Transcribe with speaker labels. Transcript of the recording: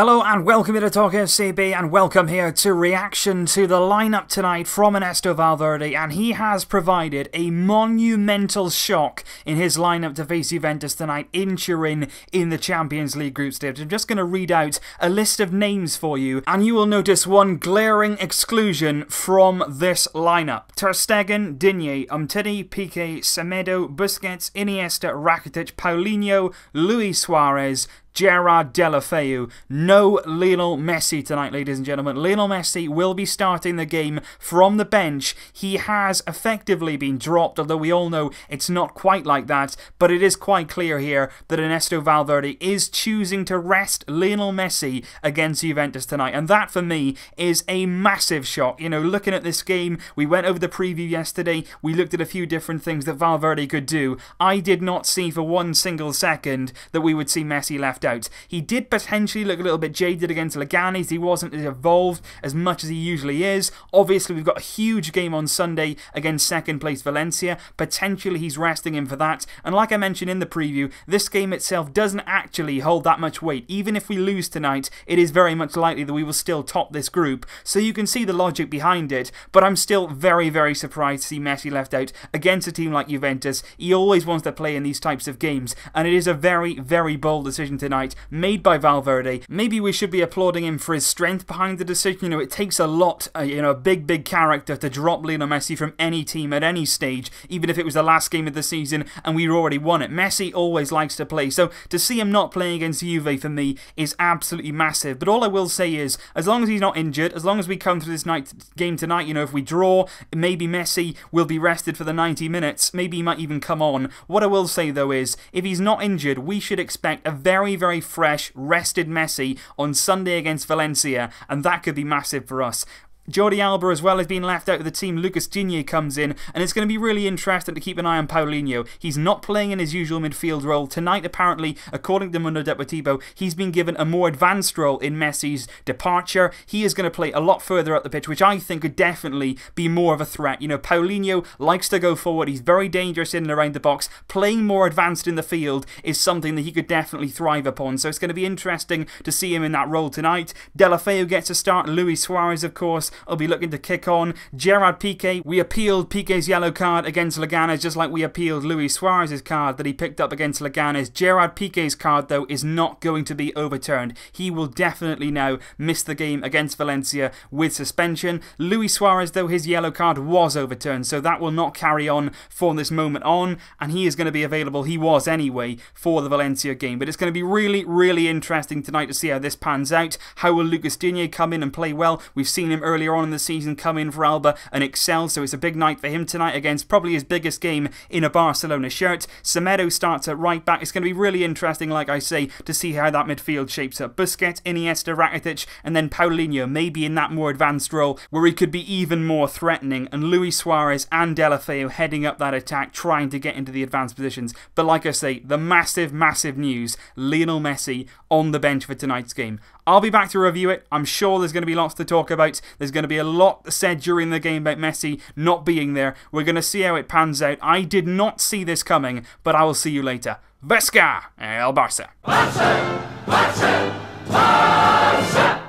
Speaker 1: Hello and welcome to Talk FCB and welcome here to reaction to the lineup tonight from Ernesto Valverde, and he has provided a monumental shock in his lineup to face Juventus tonight in Turin in the Champions League group stage. I'm just going to read out a list of names for you and you will notice one glaring exclusion from this lineup. Ter Stegen, Digne, Umtiti, Piqué, Semedo, Busquets, Iniesta, Rakitic, Paulinho, Luis Suarez, Gerard Deulofeu. No Lionel Messi tonight, ladies and gentlemen. Lionel Messi will be starting the game from the bench. He has effectively been dropped, although we all know it's not quite like that, but it is quite clear here that Ernesto Valverde is choosing to rest Lionel Messi against Juventus tonight, and that for me is a massive shock. You know, looking at this game, we went over the preview yesterday, we looked at a few different things that Valverde could do. I did not see for one single second that we would see Messi left out. He did potentially look a little bit jaded against Leganes. He wasn't as evolved as much as he usually is. Obviously, we've got a huge game on Sunday against second place Valencia. Potentially, he's resting him for that. And like I mentioned in the preview, this game itself doesn't actually hold that much weight. Even if we lose tonight, it is very much likely that we will still top this group. So you can see the logic behind it. But I'm still very, very surprised to see Messi left out against a team like Juventus. He always wants to play in these types of games. And it is a very, very bold decision tonight made by Valverde. Maybe we should be applauding him for his strength behind the decision. You know, it takes a lot, a big character to drop Lionel Messi from any team at any stage, even if it was the last game of the season and we already won it. Messi always likes to play, so to see him not playing against Juve for me is absolutely massive. But all I will say is, as long as he's not injured, as long as we come through this game tonight, you know, if we draw, maybe Messi will be rested for the 90 minutes, maybe he might even come on. What I will say though is, if he's not injured, we should expect a very, very fresh, rested Messi on Sunday against Valencia, and that could be massive for us. Jordi Alba as well has been left out of the team. Lucas Digne comes in, and it's going to be really interesting to keep an eye on Paulinho. He's not playing in his usual midfield role. Tonight, apparently, according to Mundo Deportivo, he's been given a more advanced role in Messi's departure. He is going to play a lot further up the pitch, which I think could definitely be more of a threat. You know, Paulinho likes to go forward. He's very dangerous in and around the box. Playing more advanced in the field is something that he could definitely thrive upon. So it's going to be interesting to see him in that role tonight. Deulofeu gets a start. Luis Suarez, of course, will be looking to kick on. Gerard Piqué, we appealed Piqué's yellow card against Leganes just like we appealed Luis Suarez's card that he picked up against Leganes. Gerard Piqué's card, though, is not going to be overturned. He will definitely now miss the game against Valencia with suspension. Luis Suarez, though, his yellow card was overturned, so that will not carry on from this moment on, and he is going to be available, he was anyway, for the Valencia game. But it's going to be really, really interesting tonight to see how this pans out. How will Lucas Digne come in and play well? We've seen him earlier on in the season come in for Alba and excel, so it's a big night for him tonight against probably his biggest game in a Barcelona shirt. Semedo starts at right back. It's going to be really interesting, like I say, to see how that midfield shapes up. Busquets, Iniesta, Rakitic, and then Paulinho maybe in that more advanced role where he could be even more threatening, and Luis Suarez and Deulofeu heading up that attack, trying to get into the advanced positions. But like I say, the massive news, Lionel Messi on the bench for tonight's game. I'll be back to review it. I'm sure there's going to be lots to talk about. There's going to be a lot said during the game about Messi not being there. We're going to see how it pans out. I did not see this coming, but I will see you later. Vesca el Barça. Barça! Barça! Barça!